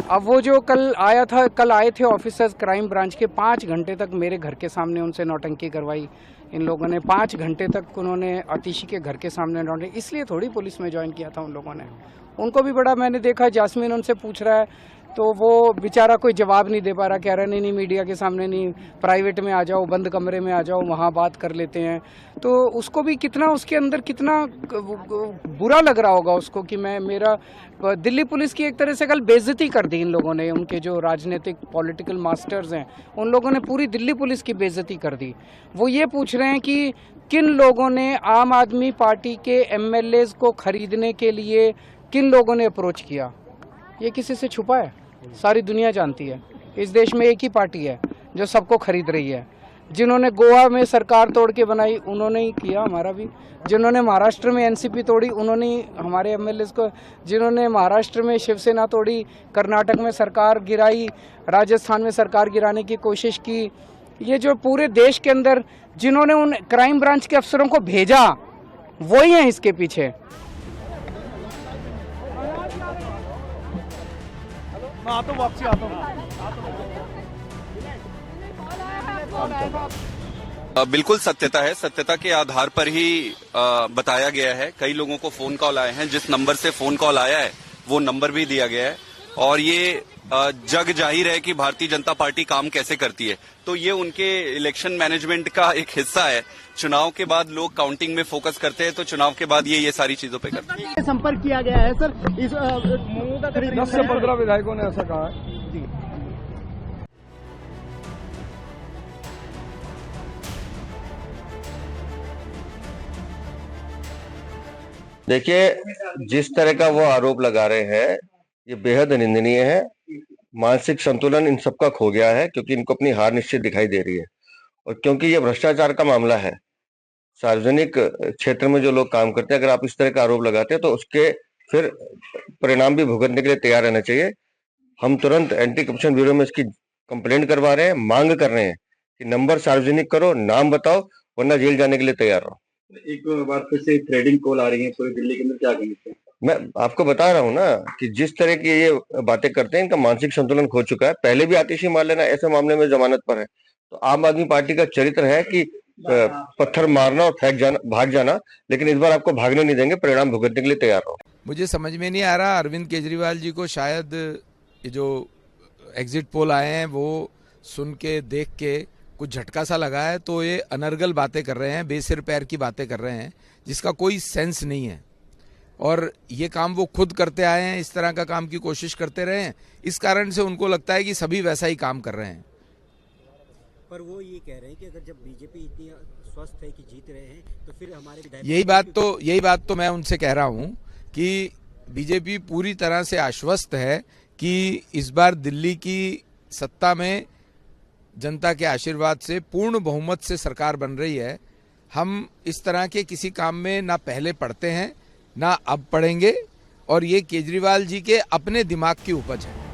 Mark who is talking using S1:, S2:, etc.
S1: अब वो जो कल आए थे ऑफिसर्स क्राइम ब्रांच के, 5 घंटे तक मेरे घर के सामने उनसे नौटंकी करवाई इन लोगों ने। 5 घंटे तक उन्होंने आतिशी के घर के सामने नौटंकी, इसलिए थोड़ी पुलिस में ज्वाइन किया था उन लोगों ने। उनको भी बड़ा, मैंने देखा जास्मीन उनसे पूछ रहा है तो वो बेचारा कोई जवाब नहीं दे पा रहा, कह रहा नहीं मीडिया के सामने नहीं, प्राइवेट में आ जाओ, बंद कमरे में आ जाओ, वहाँ बात कर लेते हैं। तो उसको भी कितना, उसके अंदर कितना बुरा लग रहा होगा उसको कि मेरा दिल्ली पुलिस की एक तरह से कल बेइज्जती कर दी इन लोगों ने। उनके जो राजनीतिक पॉलिटिकल मास्टर्स हैं उन लोगों ने पूरी दिल्ली पुलिस की बेइज्जती कर दी। वो ये पूछ रहे हैं कि किन लोगों ने आम आदमी पार्टी के एमएलएज को खरीदने के लिए किन लोगों ने अप्रोच किया। ये किसी से छुपा है? सारी दुनिया जानती है। इस देश में एक ही पार्टी है जो सबको खरीद रही है। जिन्होंने गोवा में सरकार तोड़ के बनाई उन्होंने ही किया, हमारा भी। जिन्होंने महाराष्ट्र में एनसीपी तोड़ी उन्होंने ही हमारे एमएलएस को, जिन्होंने महाराष्ट्र में शिवसेना तोड़ी, कर्नाटक में सरकार गिराई, राजस्थान में सरकार गिराने की कोशिश की, ये जो पूरे देश के अंदर जिन्होंने उन क्राइम ब्रांच के अफसरों को भेजा वही हैं इसके पीछे।
S2: बिल्कुल सत्यता है, सत्यता के आधार पर ही बताया गया है। कई लोगों को फोन कॉल आए हैं, जिस नंबर से फोन कॉल आया है वो नंबर भी दिया गया है और ये जग जाहिर है कि भारतीय जनता पार्टी काम कैसे करती है। तो ये उनके इलेक्शन मैनेजमेंट का एक हिस्सा है। चुनाव के बाद लोग काउंटिंग में फोकस करते हैं तो चुनाव के बाद ये सारी चीजों पे करते हैं।
S3: संपर्क किया गया है सर, इस
S4: 10 से 15 विधायकों ने ऐसा कहा है।
S5: देखिए, जिस तरह का वो आरोप लगा रहे हैं ये बेहद निंदनीय है। मानसिक संतुलन इन सबका खो गया है क्योंकि इनको अपनी हार निश्चित दिखाई दे रही है। और क्योंकि ये भ्रष्टाचार का मामला है, सार्वजनिक क्षेत्र में जो लोग काम करते हैं, अगर आप इस तरह का आरोप लगाते हैं तो उसके फिर परिणाम भी भुगतने के लिए तैयार रहना चाहिए। हम तुरंत एंटी करप्शन ब्यूरो में इसकी कंप्लेंट करवा रहे हैं, मांग कर रहे हैं कि नंबर सार्वजनिक करो, नाम बताओ, वरना जेल जाने के लिए तैयार रहो।
S6: एक बार फिर से ट्रेडिंग कॉल आ रही है पूरी दिल्ली के अंदर, क्या कहेंगे?
S5: मैं आपको बता रहा हूँ ना कि जिस तरह की ये बातें करते हैं इनका मानसिक संतुलन खो चुका है। पहले भी आतिशी मार लेना, ऐसे मामले में जमानत पर है। तो आम आदमी पार्टी का चरित्र है कि पत्थर मारना और फेंक जाना, भाग जाना, लेकिन इस बार आपको भागने नहीं देंगे, परिणाम भुगतने के लिए तैयार रहो।
S7: मुझे समझ में नहीं आ रहा, अरविंद केजरीवाल जी को शायद ये जो एग्जिट पोल आए हैं वो सुन के, देख के कुछ झटका सा लगा है, तो ये अनर्गल बातें कर रहे हैं, बेसिर पैर की बातें कर रहे हैं जिसका कोई सेंस नहीं है। और ये काम वो खुद करते आए हैं, इस तरह का काम की कोशिश करते रहे हैं, इस कारण से उनको लगता है कि सभी वैसा ही काम कर रहे हैं।
S3: पर वो ये कह रहे हैं कि अगर जब बीजेपी इतनी स्वस्थ है कि जीत रहे हैं तो फिर हमारे विधायक,
S7: यही बात तो मैं उनसे कह रहा हूं कि बीजेपी पूरी तरह से आश्वस्त है कि इस बार दिल्ली की सत्ता में जनता के आशीर्वाद से पूर्ण बहुमत से सरकार बन रही है। हम इस तरह के किसी काम में ना पहले पढ़ते हैं ना अब पढ़ेंगे, और ये केजरीवाल जी के अपने दिमाग की उपज है।